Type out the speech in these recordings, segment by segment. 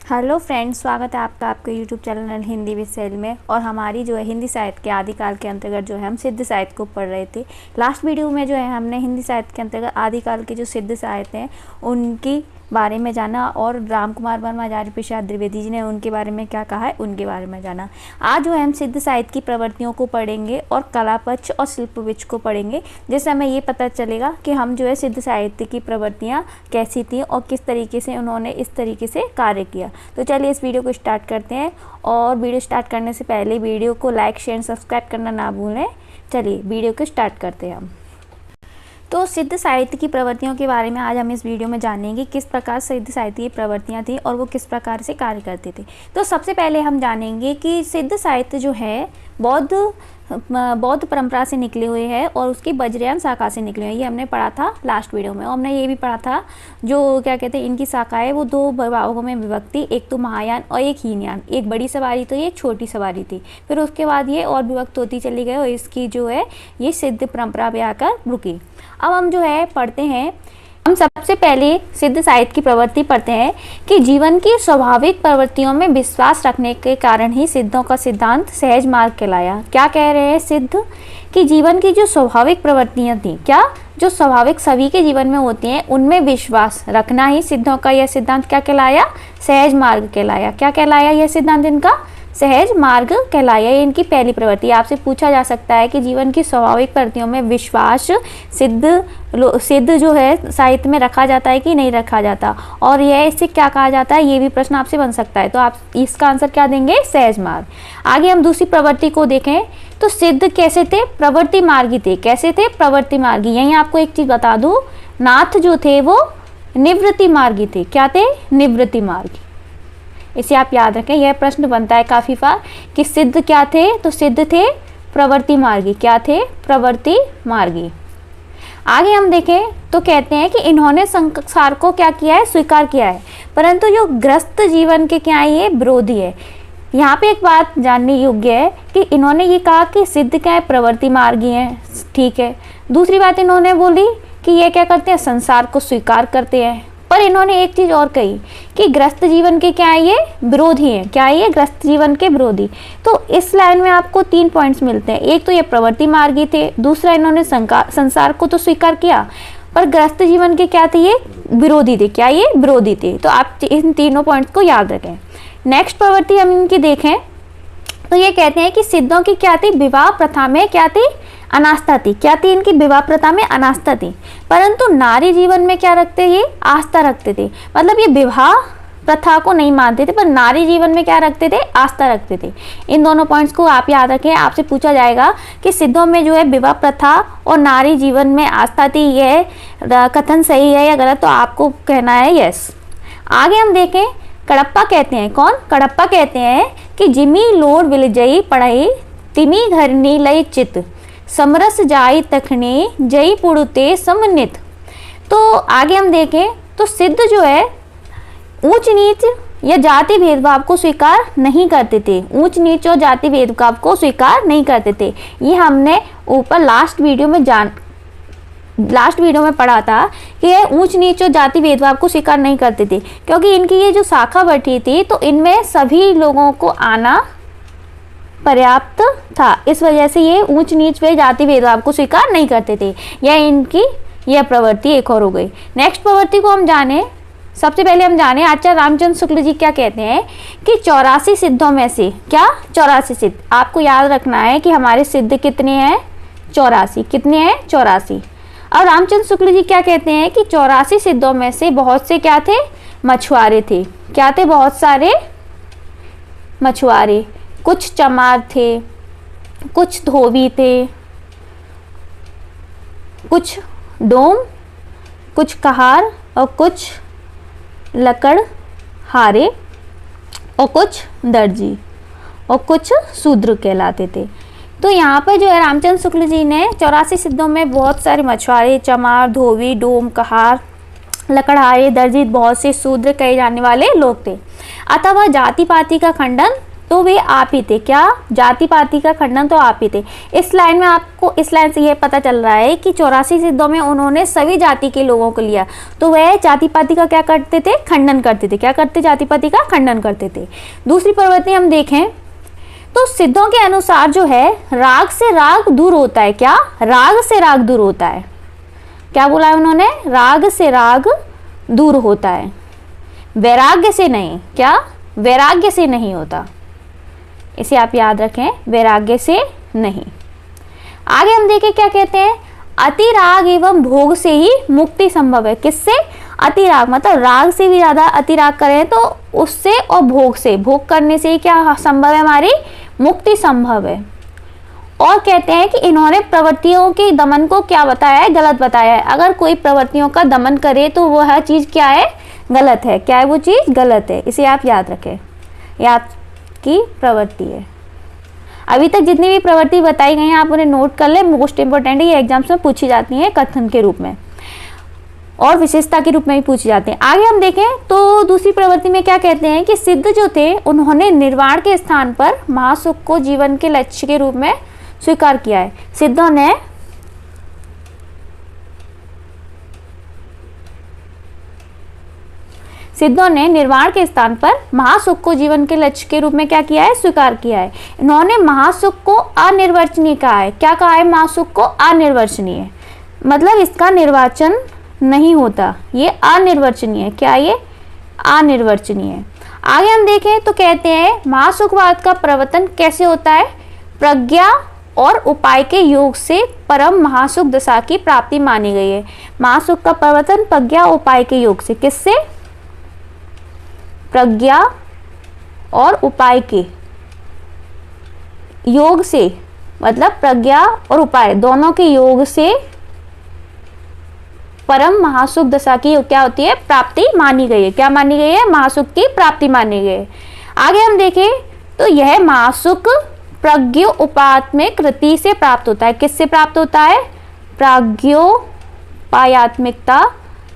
Hello friends, स्वागत है आपका आपके YouTube channel Hindi with sale में। और हमारी जो है हिंदी साहित्य के आदिकाल के अंतर्गत जो है हम सिद्ध साहित्य को पढ़ रहे थे। लास्ट वीडियो में जो है हमने हिंदी साहित्य के अंतर्गत आदिकाल के जो सिद्ध साहित्य हैं उनकी बारे में जाना और राम कुमार वर्मा, आचार्य प्रसाद द्विवेदी जी ने उनके बारे में क्या कहा है उनके बारे में जाना। आज जो है हम सिद्ध साहित्य की प्रवृत्तियों को पढ़ेंगे और कला पक्ष और शिल्प पक्ष को पढ़ेंगे, जिससे हमें ये पता चलेगा कि हम जो है सिद्ध साहित्य की प्रवृत्तियाँ कैसी थी और किस तरीके से उन्होंने इस तरीके से कार्य किया। तो चलिए इस वीडियो को स्टार्ट करते हैं। और वीडियो स्टार्ट करने से पहले वीडियो को लाइक, शेयर, सब्सक्राइब करना ना भूलें। चलिए वीडियो को स्टार्ट करते हैं हम। तो सिद्ध साहित्य की प्रवृत्तियों के बारे में आज हम इस वीडियो में जानेंगे किस प्रकार सिद्ध साहित्य की प्रवृत्तियाँ थी और वो किस प्रकार से कार्य करते थे। तो सबसे पहले हम जानेंगे कि सिद्ध साहित्य जो है बौद्ध परंपरा से निकले हुए हैं और उसकी वज्रयान शाखा से निकले हुए हैं। ये हमने पढ़ा था लास्ट वीडियो में। और हमने ये भी पढ़ा था जो क्या कहते हैं इनकी शाखाएं वो दो भागों में विभक्ति, एक तो महायान और एक हीनयान। एक बड़ी सवारी तो ये छोटी सवारी थी, फिर उसके बाद ये और विभक्त होती चली गई और इसकी जो है ये सिद्ध परंपरा पे आकर रुकी। अब हम जो है पढ़ते हैं, हम सबसे पहले सिद्ध साहित्य की प्रवृत्ति पढ़ते हैं कि जीवन की स्वाभाविक प्रवृत्तियों में विश्वास रखने के कारण ही सिद्धों का सिद्धांत सहज मार्ग कहलाया। क्या कह रहे हैं सिद्ध कि जीवन की जो स्वाभाविक प्रवृत्तियां थी, क्या जो स्वाभाविक सभी के जीवन में होती हैं उनमें विश्वास रखना ही सिद्धों का यह सिद्धांत क्या कहलाया? सहज मार्ग कहलाया। क्या कहलाया यह सिद्धांत इनका? सहज मार्ग कहलाया। ये इनकी पहली प्रवृत्ति। आपसे पूछा जा सकता है कि जीवन की स्वाभाविक प्रवृत्तियों में विश्वास सिद्ध जो है साहित्य में रखा जाता है कि नहीं रखा जाता, और यह इससे क्या कहा जाता है, ये भी प्रश्न आपसे बन सकता है। तो आप इसका आंसर क्या देंगे? सहज मार्ग। आगे हम दूसरी प्रवृत्ति को देखें तो सिद्ध कैसे थे? प्रवृत्ति मार्गी थे। कैसे थे? प्रवृत्ति मार्गी। यहीं आपको एक चीज बता दूं, नाथ जो थे वो निवृत्ति मार्गी थे। क्या थे? निवृत्ति मार्गी। इसे आप याद रखें, यह प्रश्न बनता है काफी बार कि सिद्ध क्या थे? तो सिद्ध थे प्रवृत्ति मार्गी। क्या थे? प्रवृत्ति मार्गी। आगे हम देखें तो कहते हैं कि इन्होंने संसार को क्या किया है? स्वीकार किया है, परंतु जो ग्रस्त जीवन के क्या है? ये विरोधी है। यहाँ पे एक बात जानने योग्य है कि इन्होंने ये कहा कि सिद्ध क्या है? प्रवृत्ति मार्गी है, ठीक है। दूसरी बात इन्होंने बोली कि ये क्या करते हैं? संसार को स्वीकार करते हैं। पर इन्होंने एक चीज और कही कि ग्रस्त जीवन के क्या है? ये विरोधी हैं। क्या है ये? ग्रस्त जीवन के विरोधी। तो इस लाइन में आपको 3 पॉइंट्स मिलते हैं। एक तो ये प्रवृत्ति मार्गी थे, दूसरा इन्होंने संसार को तो स्वीकार किया, पर ग्रस्त जीवन के क्या थे? ये विरोधी थे। क्या ये? विरोधी थे। तो आप इन तीनों पॉइंट्स को याद रखें। नेक्स्ट प्रवृत्ति हम इनकी देखें तो ये कहते हैं कि सिद्धों की क्या थी? विवाह प्रथा में क्या थी? अनास्था थी। क्या थी? इनकी विवाह प्रथा में अनास्था थी, परंतु नारी जीवन में क्या रखते? ये आस्था रखते थे। मतलब ये विवाह प्रथा को नहीं मानते थे, पर नारी जीवन में क्या रखते थे? आस्था रखते थे। इन दोनों पॉइंट्स को आप याद रखें। आपसे पूछा जाएगा कि सिद्धों में जो है विवाह प्रथा और नारी जीवन में आस्था थी, यह कथन सही है या गलत? तो आपको कहना है यस। आगे हम देखें, कडप्पा कहते हैं। कौन? कडप्पा कहते हैं कि जिमी लोड विलजई पढ़ई तिमी धरनी लय चित समरस जाई तखने जई पुड़ते समन्वित। तो आगे हम देखें तो सिद्ध जो है ऊंच नीच या जाति भेदभाव को स्वीकार नहीं करते थे। ऊंच नीच और जाति भेदभाव को स्वीकार नहीं करते थे। ये हमने ऊपर लास्ट वीडियो में पढ़ा था कि ये ऊंच नीच और जाति भेदभाव को स्वीकार नहीं करते थे, क्योंकि इनकी ये जो शाखा बैठी थी तो इनमें सभी लोगों को आना पर्याप्त था। इस वजह से ये ऊंच नीच व जाति भेदभाव को स्वीकार नहीं करते थे। यह इनकी यह प्रवृत्ति एक और हो गई। नेक्स्ट प्रवृत्ति को हम जाने, सबसे पहले हम जाने आचार्य रामचंद्र शुक्ल जी क्या कहते हैं कि 84 सिद्धों में से क्या? 84 सिद्ध। आपको याद रखना है कि हमारे सिद्ध कितने हैं? 84। कितने हैं? 84। और रामचंद्र शुक्ल जी क्या कहते हैं कि 84 सिद्धों में से बहुत से क्या थे? मछुआरे थे। क्या थे? बहुत सारे मछुआरे। कुछ चमार थे, कुछ धोबी थे, कुछ डोम, कुछ कहार और कुछ लकड़हारे और कुछ दर्जी और कुछ शूद्र कहलाते थे। तो यहाँ पर जो है रामचंद्र शुक्ल जी ने 84 सिद्धों में बहुत सारे मछुआरे, चमार, धोबी, डोम, कहार, लकड़हारे, दर्जी, बहुत से शूद्र कहे जाने वाले लोग थे। अतः वह जाति पाति का खंडन तो वे आप ही थे। क्या? जाति पाति का खंडन तो आप ही थे। इस लाइन में आपको, इस लाइन से यह पता चल रहा है कि 84 सिद्धों में उन्होंने सभी जाति के लोगों को लिया, तो वह जाति पाति का क्या करते थे? खंडन करते थे। क्या करते? जाति पाति का खंडन करते थे। दूसरी प्रवृत्ति हम देखें तो सिद्धों के अनुसार जो है राग से राग दूर होता है। क्या? राग से राग दूर होता है। क्या बोला है उन्होंने? राग से राग दूर होता है, वैराग्य से नहीं। क्या? वैराग्य से नहीं होता। इसे आप याद रखें, वैराग्य से नहीं। आगे हम देखें क्या कहते हैं, अति राग एवं भोग से ही मुक्ति संभव है। किससे? अति राग, मतलब राग से भी ज्यादा अति राग करें तो उससे, और भोग से, भोग करने से क्या संभव है? हमारी मुक्ति संभव है। और कहते हैं कि इन्होंने प्रवृत्तियों के दमन को क्या बताया है? गलत बताया है। अगर कोई प्रवृत्तियों का दमन करे तो वह चीज क्या है? गलत है। क्या है वो चीज? गलत है। इसे आप याद रखें, याद की प्रवृत्ति है। अभी तक जितनी भी प्रवृत्ति बताई गई हैं आप उन्हें नोट कर लें, मोस्ट इंपोर्टेंट है, ये एग्जाम्स में पूछी जाती हैं कथन के रूप में और विशेषता के रूप में भी पूछे जाते हैं। आगे हम देखें तो दूसरी प्रवृत्ति में क्या कहते हैं कि सिद्ध जो थे उन्होंने निर्वाण के स्थान पर महासुख को जीवन के लक्ष्य के रूप में स्वीकार किया है। सिद्धों ने निर्वाण के स्थान पर महासुख को जीवन के लक्ष्य के रूप में क्या किया है? स्वीकार किया है। इन्होंने महासुख को अनिर्वचनीय कहा है। क्या कहा है? महासुख को अनिर्वचनीय, मतलब इसका निर्वाचन नहीं होता, ये अनिर्वचनीय। क्या? ये अनिर्वचनीय। आगे हम देखें तो कहते हैं महासुखवाद का प्रवर्तन कैसे होता है? प्रज्ञा और उपाय के योग से परम महासुख दशा की प्राप्ति मानी गई है। महासुख का प्रवर्तन प्रज्ञा उपाय के योग से। किससे? प्रज्ञा और उपाय के योग से, मतलब प्रज्ञा और उपाय दोनों के योग से परम महासुख दशा की क्या होती है? प्राप्ति मानी गई है। क्या मानी गई है? महासुख की प्राप्ति मानी गई है। आगे हम देखें तो यह महासुख प्रज्ञोपात्मिक रति से प्राप्त होता है। किससे प्राप्त होता है? प्राज्ञोपायात्मिकता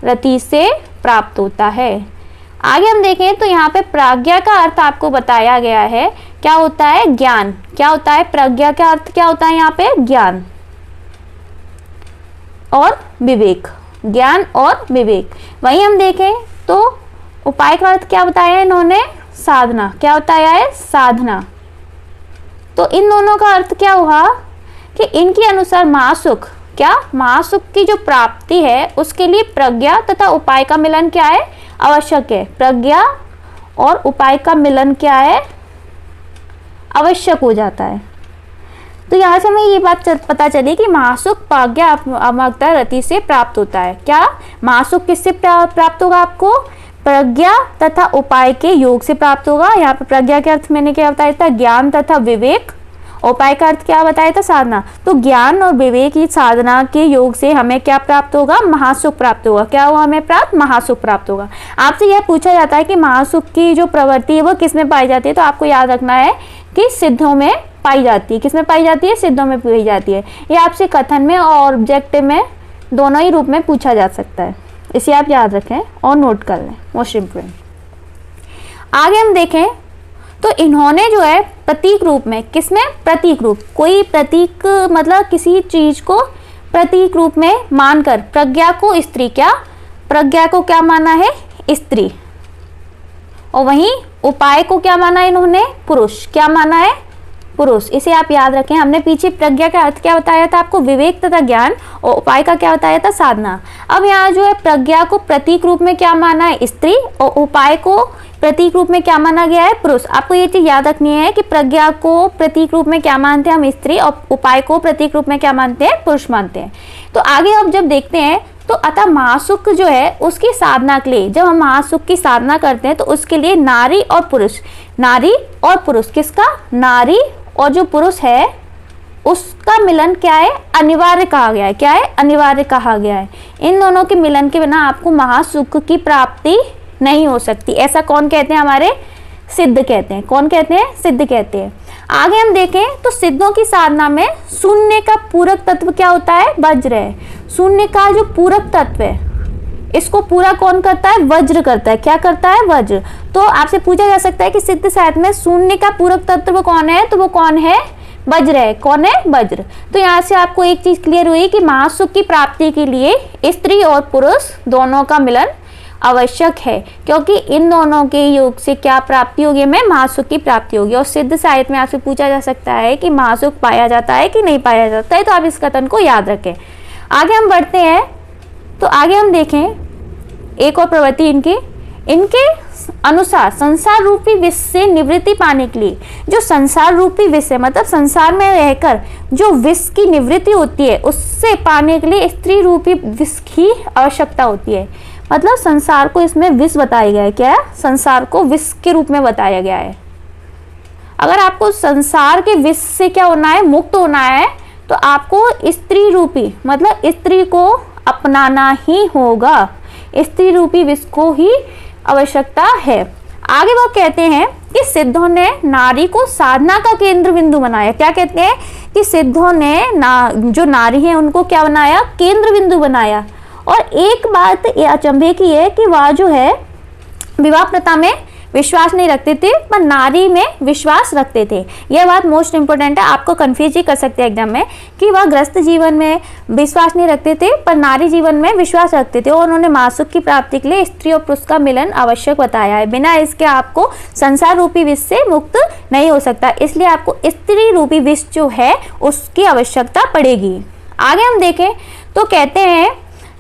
रति से प्राप्त होता है। आगे हम देखें तो यहाँ पे प्राज्ञा का अर्थ आपको बताया गया है। क्या होता है? ज्ञान। क्या होता है? प्रज्ञा का अर्थ क्या होता है यहाँ पे? ज्ञान और विवेक। ज्ञान और विवेक। वहीं हम देखें तो उपाय का अर्थ क्या बताया है इन्होंने? साधना। क्या बताया है? साधना। तो इन दोनों का अर्थ क्या हुआ कि इनके अनुसार महासुख, क्या? महासुख की जो प्राप्ति है उसके लिए प्रज्ञा तथा उपाय का मिलन क्या है? आवश्यक है। प्रज्ञा और उपाय का मिलन क्या है? आवश्यक हो जाता है। तो यहाँ से हमें ये बात पता चली कि महासुख प्रज्ञात्मकता रति से प्राप्त होता है। क्या? महासुख किससे प्राप्त होगा आपको? प्रज्ञा तथा उपाय के योग से प्राप्त होगा। यहाँ पर प्रज्ञा के अर्थ मैंने क्या बताया था? ज्ञान तथा विवेक। उपाय का अर्थ क्या बताया था? साधना। तो ज्ञान और विवेक की साधना के योग से हमें क्या प्राप्त होगा? महासुख प्राप्त होगा। क्या हुआ हमें प्राप्त? महासुख प्राप्त होगा। आपसे यह पूछा जाता है कि महासुख की जो प्रवृत्ति है वो किसमें पाई जाती है, तो आपको याद रखना है कि सिद्धों में पाई जाती है। किसमें पाई जाती है? सिद्धों में पाई जाती है। ये आपसे कथन में और ऑब्जेक्टिव में दोनों ही रूप में पूछा जा सकता है। इसे आप याद रखें और नोट कर लें, मोस्ट इम्पोर्टेंट। आगे हम देखें तो इन्होंने जो है प्रतीक रूप में, किसमें? प्रतीक रूप, कोई प्रतीक मतलब किसी चीज को प्रतीक रूप में मानकर प्रज्ञा को स्त्री, क्या? प्रज्ञा को क्या माना है? स्त्री। और वहीं उपाय को क्या माना इन्होंने? पुरुष। क्या माना है? पुरुष। इसे आप याद रखें। हमने पीछे प्रज्ञा का अर्थ क्या बताया था आपको? विवेक तथा ज्ञान। और उपाय का क्या बताया था? साधना। अब यहाँ जो है प्रज्ञा को प्रतीक रूप में क्या माना है? स्त्री। और उपाय को प्रतीक रूप में क्या माना गया है? पुरुष। आपको ये चीज याद रखनी है कि प्रज्ञा को प्रतीक रूप में क्या मानते हैं हम? स्त्री। और उपाय को प्रतीक रूप में क्या मानते हैं? पुरुष मानते हैं। तो आगे अब जब देखते हैं तो अतः महासुख जो है उसकी साधना के लिए, जब हम महासुख की साधना करते हैं तो उसके लिए नारी और पुरुष, नारी और पुरुष, किसका? नारी और जो पुरुष है उसका मिलन क्या है? अनिवार्य कहा गया है। क्या है? अनिवार्य कहा गया है। इन दोनों के मिलन के बिना आपको महासुख की प्राप्ति नहीं हो सकती। ऐसा कौन कहते हैं? हमारे सिद्ध कहते हैं। कौन कहते हैं? सिद्ध कहते हैं। आगे हम देखें तो सिद्धों की साधना में शून्य का पूरक तत्व क्या होता है? वज्र है। शून्य का जो पूरक तत्व है इसको पूरा कौन करता है? वज्र करता है। क्या करता है? वज्र। तो आपसे पूछा जा सकता है कि सिद्ध साहित्य में शून्य का पूरक तत्व कौन है? तो वो कौन है? वज्र है। कौन है? वज्र। तो यहाँ से आपको एक चीज क्लियर हुई कि महासुख की प्राप्ति के लिए स्त्री और पुरुष दोनों का मिलन आवश्यक है, क्योंकि इन दोनों के योग से क्या प्राप्ति होगी? हमें महासुख की प्राप्ति होगी। और सिद्ध साहित्य में आपसे पूछा जा सकता है कि महासुख पाया जाता है कि नहीं पाया जाता है, तो आप इस कथन को याद रखें। आगे हम बढ़ते हैं, तो आगे हम देखें एक और प्रवृत्ति इनके अनुसार संसार रूपी विष से निवृत्ति पाने के लिए, जो संसार रूपी विष है मतलब संसार में रहकर जो विष की निवृत्ति होती है, उससे पाने के लिए स्त्री रूपी विष की आवश्यकता होती है। मतलब संसार को इसमें विष बताया गया है। क्या है? संसार को विष के रूप में बताया गया है। अगर आपको संसार के विष से क्या होना है? मुक्त होना है, तो आपको स्त्री रूपी मतलब स्त्री को अपनाना ही होगा। स्त्री रूपी विष को ही आवश्यकता है। आगे वो कहते हैं कि सिद्धों ने नारी को साधना का केंद्र बिंदु बनाया। क्या कहते हैं? कि सिद्धों ने जो नारी है उनको क्या बनाया? केंद्र बिंदु बनाया। और एक बात ये अचंभे की है कि वह जो है विवाह प्रथा में विश्वास नहीं रखते थे, पर नारी में विश्वास रखते थे। यह बात मोस्ट इंपोर्टेंट है, आपको कंफ्यूज ही कर सकते हैं एग्जाम में कि वह गृहस्थ जीवन में विश्वास नहीं रखते थे, पर नारी जीवन में विश्वास रखते थे। और उन्होंने महासुख की प्राप्ति के लिए स्त्री और पुरुष का मिलन आवश्यक बताया है। बिना इसके आपको संसार रूपी विष से मुक्त नहीं हो सकता, इसलिए आपको स्त्री रूपी विष जो है उसकी आवश्यकता पड़ेगी। आगे हम देखें तो कहते हैं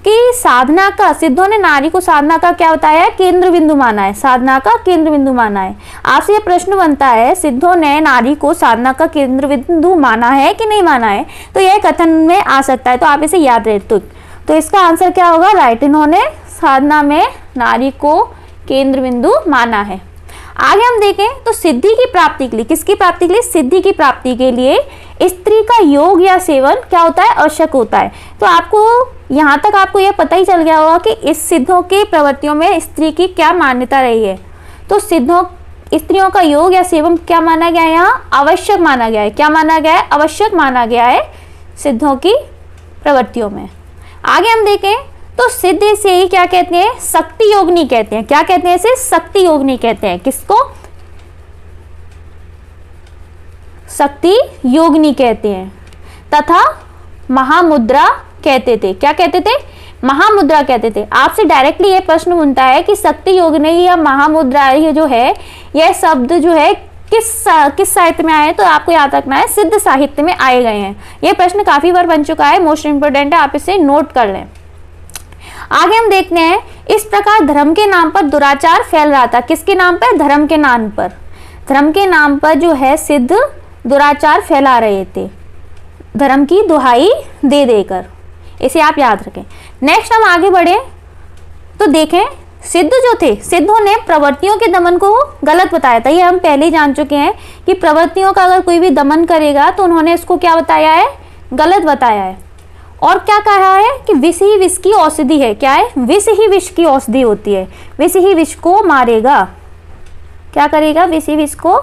कि साधना का, सिद्धों ने नारी को साधना का क्या बताया है? केंद्र बिंदु माना है। साधना का केंद्र बिंदु माना है। आपसे ये प्रश्न बनता है, सिद्धों ने नारी को साधना का केंद्र बिंदु माना है कि नहीं माना है? तो यह कथन में आ सकता है, तो आप इसे याद रखें। तो इसका आंसर क्या होगा? राइट, इन्होंने साधना में नारी को केंद्र बिंदु माना है। आगे हम देखें तो सिद्धि की प्राप्ति के लिए, किसकी प्राप्ति के लिए? सिद्धि की प्राप्ति के लिए स्त्री का योग या सेवन क्या होता है? आवश्यक होता है। तो आपको यहाँ तक आपको यह पता ही चल गया होगा कि इस सिद्धों की प्रवृत्तियों में स्त्री की क्या मान्यता रही है। तो स्त्रियों का योग या सेवन क्या माना गया है? यहाँ आवश्यक माना गया है। क्या माना गया है? आवश्यक माना गया है सिद्धों की प्रवृत्तियों में। आगे हम देखें तो सिद्ध से ही क्या कहते हैं? शक्ति योगिनी कहते हैं। क्या कहते हैं? इसे शक्ति योगिनी कहते हैं। किसको? शक्ति योगिनी कहते हैं। तथा महामुद्रा कहते थे। क्या कहते थे? महामुद्रा कहते थे। आपसे डायरेक्टली ये प्रश्न बनता है कि शक्ति योगिनी या महामुद्रा ये जो है, यह शब्द जो है किस साहित्य में आए? तो आपको याद रखना है सिद्ध साहित्य में आए गए हैं। यह प्रश्न काफी बार बन चुका है, मोस्ट इंपोर्टेंट है, आप इसे नोट कर लें। आगे हम देखते हैं, इस प्रकार धर्म के नाम पर दुराचार फैल रहा था। किसके नाम पर? धर्म के नाम पर। धर्म के नाम पर जो है सिद्ध दुराचार फैला रहे थे, धर्म की दुहाई दे देकर। इसे आप याद रखें। नेक्स्ट हम आगे बढ़े तो देखें, सिद्ध जो थे, सिद्धों ने प्रवृत्तियों के दमन को गलत बताया था। ये हम पहले ही जान चुके हैं कि प्रवृत्तियों का अगर कोई भी दमन करेगा तो उन्होंने इसको क्या बताया है? गलत बताया है। और क्या कहा है कि विष ही विष की औषधि है। क्या है? विष ही विष की औषधि होती है। विष ही विष को मारेगा। क्या करेगा? विष ही विष को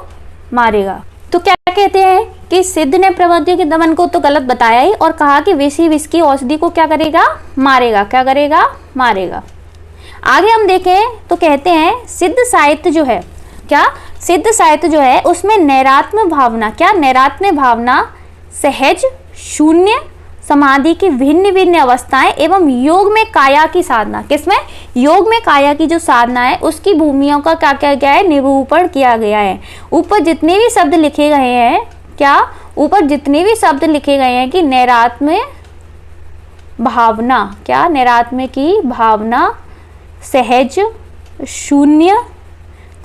मारेगा। तो क्या कहते हैं कि सिद्ध ने प्रवृत्तियों के दमन को तो गलत बताया ही, और कहा कि विष ही विष की औषधि को क्या करेगा? मारेगा। क्या करेगा? मारेगा। आगे हम देखें तो कहते हैं सिद्ध साहित्य जो है, क्या सिद्ध साहित्य जो है उसमें नैरात्म्य भावना, क्या नैरात्म्य भावना, सहज, शून्य, समाधि की भिन्न भिन्न अवस्थाएं एवं योग में काया की साधना। किसमें? योग में काया की जो साधना है उसकी भूमियों का क्या किया गया है? निरूपण किया गया है। ऊपर जितने भी शब्द लिखे गए हैं, क्या ऊपर जितने भी शब्द लिखे गए हैं कि नैरात्म्य भावना, क्या नैरात्म्य की भावना, सहज, शून्य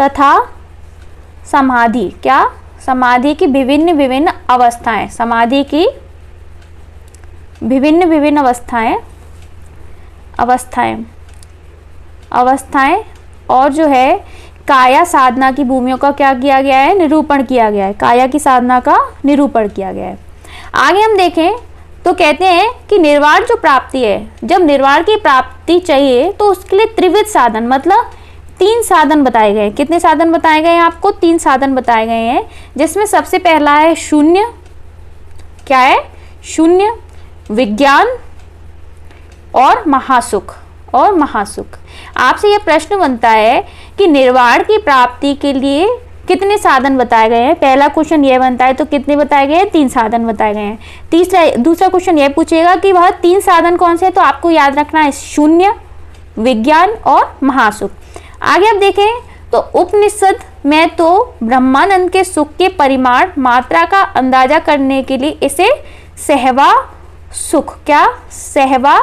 तथा समाधि, क्या समाधि की विभिन्न विभिन्न अवस्थाएं, समाधि की विभिन्न विभिन्न अवस्थाएं और जो है काया साधना की भूमियों का क्या किया गया है? निरूपण किया गया है। काया की साधना का निरूपण किया गया है। आगे हम देखें तो कहते हैं कि निर्वाण जो प्राप्ति है, जब निर्वाण की प्राप्ति चाहिए तो उसके लिए त्रिविध साधन, मतलब 3 साधन बताए गए। कितने साधन बताए गए हैं आपको? 3 साधन बताए गए हैं, जिसमें सबसे पहला है शून्य। क्या है? शून्य, विज्ञान और महासुख। और महासुख। आपसे यह प्रश्न बनता है कि निर्वाण की प्राप्ति के लिए कितने साधन बताए गए हैं। पहला क्वेश्चन यह बनता है तो कितने बताए गए हैं, 3 साधन बताए गए हैं। दूसरा क्वेश्चन यह पूछेगा कि वह 3 साधन कौन से हैं, तो आपको याद रखना है शून्य, विज्ञान और महासुख। आगे आप देखें तो उपनिषद में तो ब्रह्मानंद के सुख के परिमाण मात्रा का अंदाजा करने के लिए इसे सहवा सुख, क्या सहवा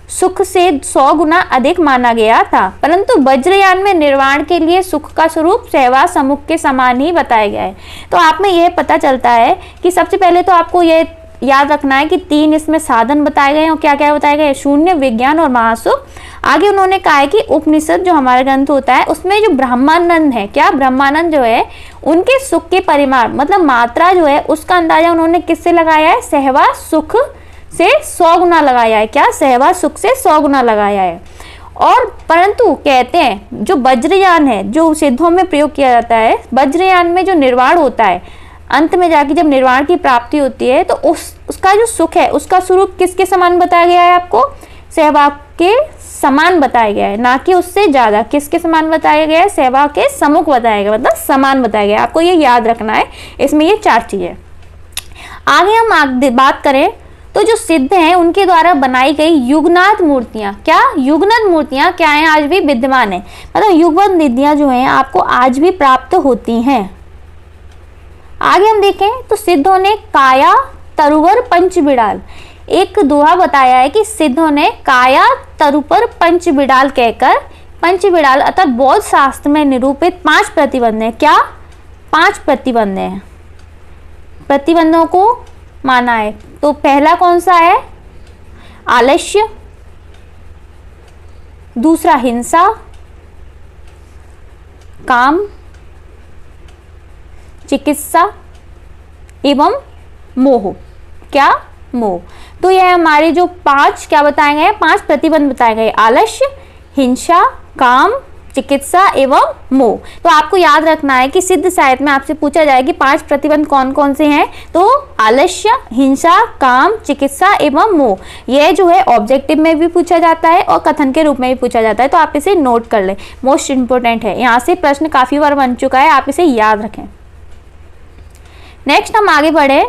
सुख से 100 गुना अधिक माना गया था, परंतु वज्रयान में निर्वाण के लिए सुख का स्वरूप सहवा समुख के समान ही बताया गया है। तो आप में यह पता चलता है कि सबसे पहले तो आपको यह याद रखना है कि 3 इसमें साधन बताए गए हैं और क्या क्या बताए गए, शून्य, विज्ञान और महासुख। आगे उन्होंने कहा है कि उपनिषद जो हमारा ग्रंथ होता है उसमें जो ब्रह्मानंद है, क्या ब्रह्मानंद जो है उनके सुख के परिमाण मतलब मात्रा जो है उसका अंदाजा उन्होंने किससे लगाया है, सहवा सुख से 100 गुना लगाया है, क्या सहवा सुख से 100 गुना लगाया है। और परंतु कहते हैं जो वज्रयान है जो सिद्धों में प्रयोग किया जाता है, वज्रयान में जो निर्वाण होता है अंत में जाके जब निर्वाण की प्राप्ति होती है तो उसका जो सुख है उसका स्वरूप किसके समान बताया गया है, आपको सहवाग के समान बताया गया है, ना कि उससे ज्यादा। किसके समान बताया गया है, सहवाग के सम्मुख बताया गया, मतलब समान बताया गया। आपको ये याद रखना है, इसमें ये 4 चीजें। आगे हम बात करें तो जो सिद्ध हैं उनके द्वारा बनाई गई युगनाथ मूर्तियां, क्या युगनाथ मूर्तियां क्या हैं, आज भी विद्यमान है, मतलब युगनाथ निधियां जो हैं आपको आज भी प्राप्त होती हैं। आगे हम देखें तो सिद्धों ने काया तरुवर पंच बिडाल, एक दोहा बताया है कि सिद्धों ने काया तरुपर पंच बिडाल कहकर, पंच बिडाल अर्थात बौद्ध शास्त्र में निरूपित 5 प्रतिबंध हैं, क्या 5 प्रतिबंध हैं, प्रतिबंधों को माना है। तो पहला कौन सा है, आलस्य, दूसरा हिंसा, काम, चिकित्सा एवं मोह, क्या मोह। तो यह हमारे जो 5 क्या बताए गए हैं, 5 प्रतिबंध बताए गए, आलस्य, हिंसा, काम, चिकित्सा एवं मोह। तो आपको याद रखना है कि सिद्ध साहित्य में आपसे पूछा जाए कि 5 प्रतिबंध कौन कौन से हैं, तो आलस्य, हिंसा, काम, चिकित्सा एवं मोह। यह जो है ऑब्जेक्टिव में भी पूछा जाता है और कथन के रूप में भी पूछा जाता है, तो आप इसे नोट कर लें, मोस्ट इंपोर्टेंट है। यहाँ से प्रश्न काफी बार बन चुका है, आप इसे याद रखें। नेक्स्ट हम आगे बढ़े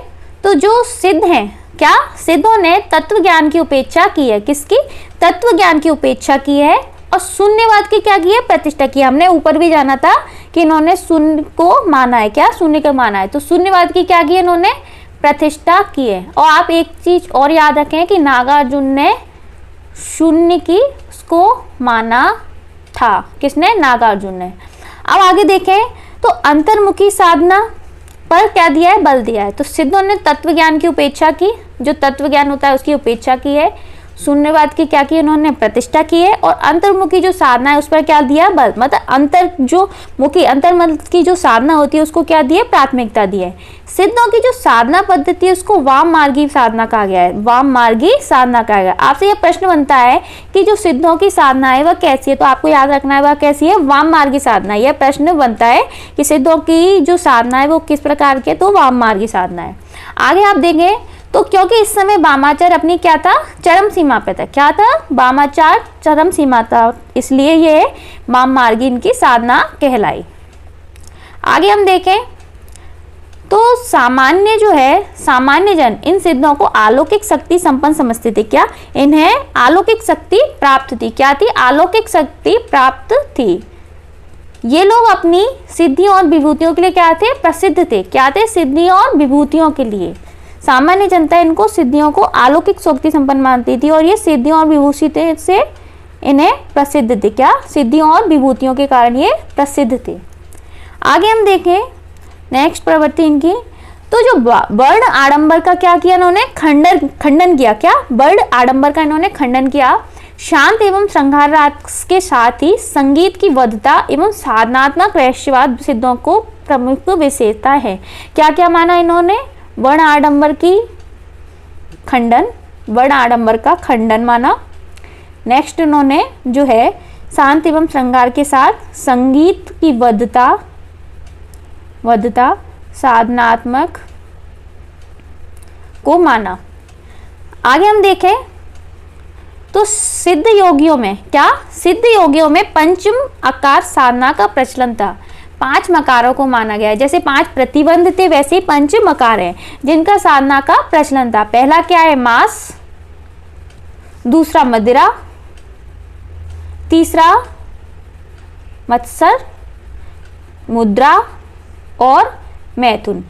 तो जो सिद्ध हैं, क्या सिद्धों ने तत्व ज्ञान की उपेक्षा की है, किसकी, तत्व ज्ञान की उपेक्षा की है और शून्यवाद की क्या की है, प्रतिष्ठा की। हमने ऊपर भी जाना था कि इन्होंने शून्य को माना है, क्या शून्य को माना है, तो शून्यवाद की क्या की है, इन्होंने प्रतिष्ठा की है। और आप एक चीज और याद रखें कि नागार्जुन ने शून्य की उसको माना था, किसने, नागार्जुन ने। अब आगे देखें तो अंतर्मुखी साधना पर क्या दिया है, बल दिया है। तो सिद्धों ने तत्व ज्ञान की उपेक्षा की, जो तत्व ज्ञान होता है उसकी उपेक्षा की है, शून्यवाद की क्या की, उन्होंने प्रतिष्ठा की है, और अंतर्मुखी जो साधना है उस पर क्या दिया, बल, मतलब अंतर्मुखी की जो साधना होती है उसको क्या दिया, प्राथमिकता दी है। सिद्धों की जो साधना पद्धति है उसको वाम मार्गी साधना कहा गया है, वाम मार्गी साधना कहा गया। आपसे यह प्रश्न बनता है कि जो सिद्धों की साधना है वह कैसी है, तो आपको याद रखना है वह कैसी है, वाम मार्गी साधना। यह प्रश्न बनता है कि सिद्धों की जो साधना है वो किस प्रकार की है, तो वाम मार्गी साधना है। आगे आप देंगे तो क्योंकि इस समय वामाचार अपनी क्या था, चरम सीमा पे था, क्या था, वामाचार चरम सीमा था, इसलिए ये वाम मार्गी इनकी साधना कहलाई। आगे हम देखें तो सामान्य जो है, सामान्य जन इन सिद्धों को अलौकिक शक्ति संपन्न समझते थे, क्या इन्हें अलौकिक शक्ति प्राप्त थी, क्या थी, अलौकिक शक्ति प्राप्त थी। ये लोग अपनी सिद्धियों और विभूतियों के लिए क्या थे, प्रसिद्ध थे, क्या थे, सिद्धियों और विभूतियों के लिए। सामान्य जनता इनको सिद्धियों को अलौकिक शक्ति संपन्न मानती थी और ये सिद्धियों और विभूतियों से इन्हें प्रसिद्ध थे, क्या सिद्धियों और विभूतियों के कारण ये प्रसिद्ध थे। आगे हम देखें नेक्स्ट प्रवृत्ति इनकी, तो जो वर्ण आडंबर का क्या किया इन्होंने, खंडन किया, क्या वर्ण आडंबर का इन्होंने खंडन किया। शांत एवं श्रृंगार रास के साथ ही संगीत की वधता एवं साधनात्मक रहस्यवाद सिद्धों को प्रमुख विशेषता है। क्या क्या माना इन्होंने, वर्ण आडंबर की खंडन, वर्ण आडंबर का खंडन माना। नेक्स्ट इन्होंने जो है शांत एवं श्रृंगार के साथ संगीत की वधता साधनात्मक को माना। आगे हम देखें तो सिद्ध योगियों में क्या, सिद्ध योगियों में पंचम आकार साधना का प्रचलन था। 5 मकारों को माना गया है, जैसे 5 प्रतिबंध थे वैसे ही 5 मकार हैं जिनका साधना का प्रचलन था। पहला क्या है, मांस, दूसरा मदिरा, तीसरा मत्सर, मुद्रा और मैथुन।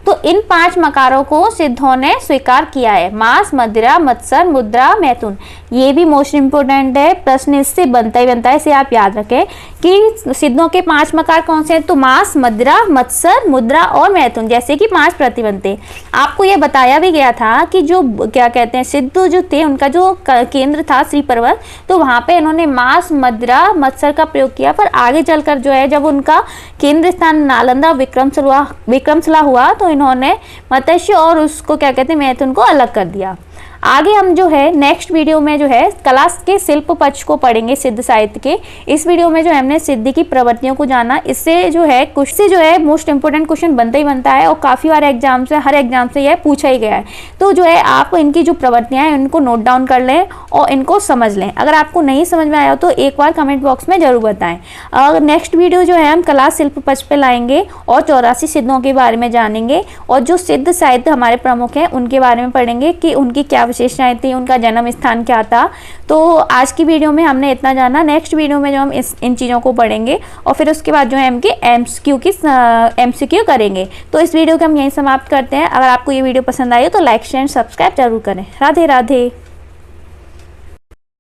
तो इन 5 मकारों को सिद्धों ने स्वीकार किया है, मांस, मदिरा, मत्सर, मुद्रा, मैथुन। ये भी मोस्ट इंपोर्टेंट है, प्रश्न इससे बनता ही बनता है, इसे आप याद रखें कि सिद्धों के 5 मकार कौन से हैं, तो मांस, मदिरा, मत्सर, मुद्रा और मैथुन, जैसे कि 5 प्रतिबंध थे। आपको यह बताया भी गया था कि जो क्या कहते हैं सिद्ध जो थे उनका जो केंद्र था श्री पर्वत, तो वहाँ पे इन्होंने मांस, मदिरा, मत्सर का प्रयोग किया, पर आगे चलकर जो है जब उनका केंद्र स्थान नालंदा विक्रमशिला हुआ तो इन्होंने मत्स्य और उसको क्या कहते हैं मैथुन को अलग कर दिया। आगे हम जो है नेक्स्ट वीडियो में जो है कला के शिल्प पक्ष को पढ़ेंगे सिद्ध साहित्य के। इस वीडियो में जो हमने सिद्ध की प्रवृत्तियों को जाना, इससे जो है कुछ से जो है मोस्ट इंपोर्टेंट क्वेश्चन बनता ही बनता है और काफ़ी बार एग्जाम से हर एग्जाम से यह पूछा ही गया है। तो जो है आप इनकी जो प्रवृत्तियाँ हैं उनको नोट डाउन कर लें और इनको समझ लें। अगर आपको नहीं समझ में आया तो एक बार कमेंट बॉक्स में जरूर बताएं। और नेक्स्ट वीडियो जो है हम कला शिल्प पक्ष पे लाएंगे और 84 सिद्धों के बारे में जानेंगे और जो सिद्ध साहित्य हमारे प्रमुख हैं उनके बारे में पढ़ेंगे कि उनकी क्या विशेषताएं थी, उनका जन्म स्थान क्या था। तो आज की वीडियो में हमने इतना जाना। नेक्स्ट वीडियो में जो हम इन चीज़ों को पढ़ेंगे और फिर उसके बाद जो है MCQ करेंगे। तो इस वीडियो को हम यहीं समाप्त करते हैं। अगर आपको ये वीडियो पसंद आई हो तो लाइक शेयर सब्सक्राइब जरूर करें। राधे राधे।